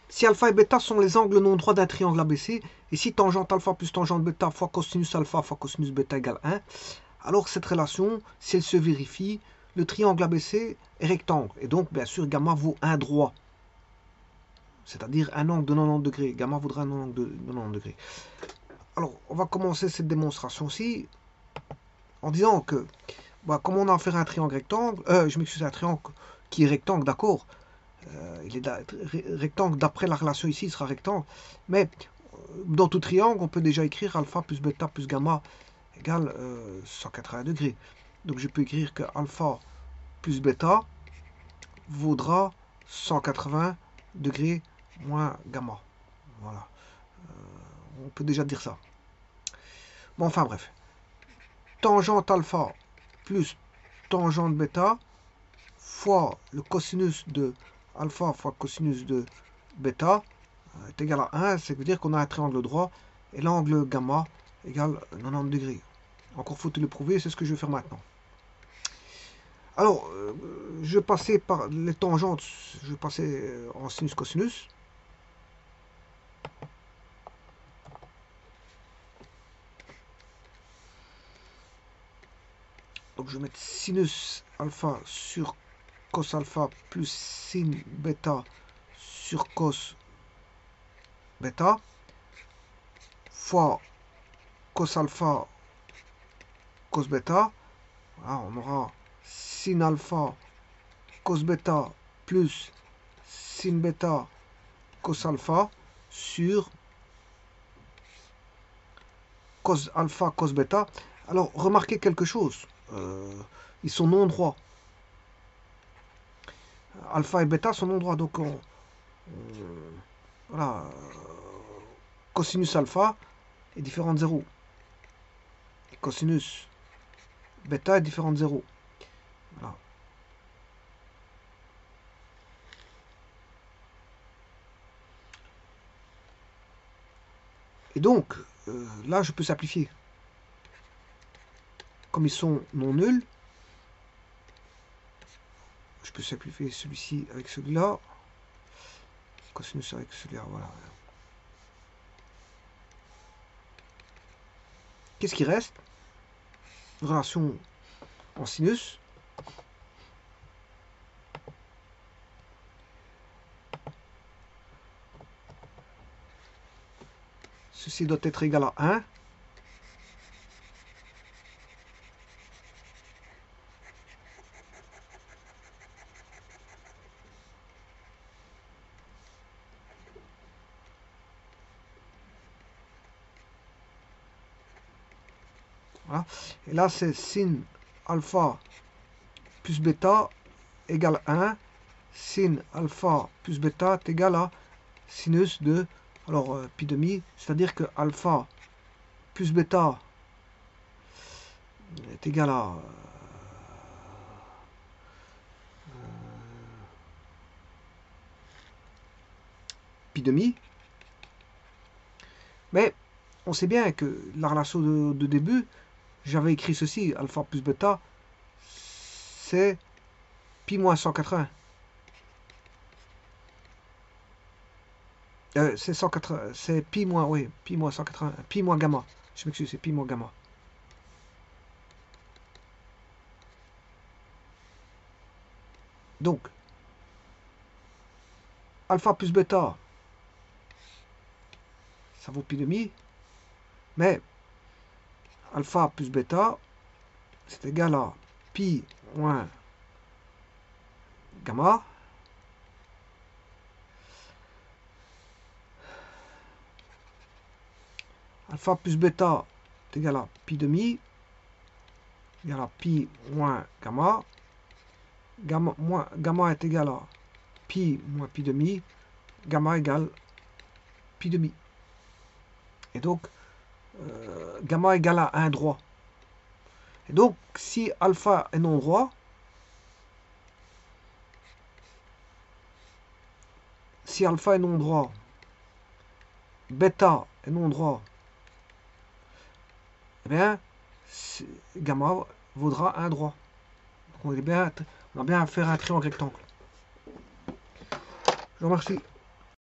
si alpha et bêta sont les angles non droits d'un triangle ABC, et si tangente alpha plus tangente bêta fois cosinus alpha fois cosinus bêta égale 1, alors cette relation, si elle se vérifie, le triangle ABC est rectangle. Et donc, bien sûr, gamma vaut un droit. C'est-à-dire un angle de 90 degrés. Gamma vaudra un angle de 90 degrés. Alors, on va commencer cette démonstration-ci en disant que, comme on a affaire à un triangle rectangle, je m'excuse, un triangle qui est rectangle, d'accord, il est rectangle d'après la relation ici, il sera rectangle, mais dans tout triangle, on peut déjà écrire alpha plus bêta plus gamma égale 180 degrés. Donc je peux écrire que alpha plus bêta vaudra 180 degrés moins gamma. Voilà. On peut déjà dire ça. Bon, enfin bref. Tangente alpha plus tangente bêta fois le cosinus de alpha fois cosinus de bêta est égal à 1. Ça veut dire qu'on a un triangle droit et l'angle gamma égale 90 degrés. Encore faut-il le prouver, c'est ce que je vais faire maintenant. Alors, je vais passer par les tangentes, je vais passer en sinus-cosinus. Donc, je vais mettre sinus alpha sur cos alpha plus sin bêta sur cos bêta fois cos alpha cos bêta. Voilà, on aura sin alpha cos bêta plus sin bêta cos alpha sur cos alpha cos bêta. Alors, remarquez quelque chose. Ils sont non droits. Alpha et bêta sont non droits. Donc, voilà. Cosinus alpha est différent de 0. Et cosinus bêta est différent de 0. Voilà. Et donc, là, je peux simplifier. Comme ils sont non nuls, je peux simplifier celui-ci avec celui-là. Cosinus avec celui-là, voilà. Qu'est-ce qui reste? Une relation en sinus. Ceci doit être égal à 1. Voilà. Et là, c'est sin alpha plus bêta égale 1. Sin alpha plus bêta est égal à sinus de, alors, pi demi, c'est-à-dire que alpha plus bêta est égal à pi demi. Mais on sait bien que la relation de début, j'avais écrit ceci, alpha plus bêta, c'est pi moins 180. C'est 180, c'est pi moins, oui, pi moins 180, pi moins gamma. Je m'excuse, c'est pi moins gamma. Donc, alpha plus bêta, ça vaut pi demi, mais alpha plus bêta, c'est égal à pi moins gamma. Alpha plus bêta est égal à pi demi, égal à pi moins gamma. Gamma est égal à pi moins pi demi. Gamma égale pi demi. Et donc, gamma égale à 1 droit. Et donc, si alpha est non droit, bêta est non droit, eh bien, gamma vaudra 1 droit. Donc on a bien à faire un triangle rectangle. Je vous remercie.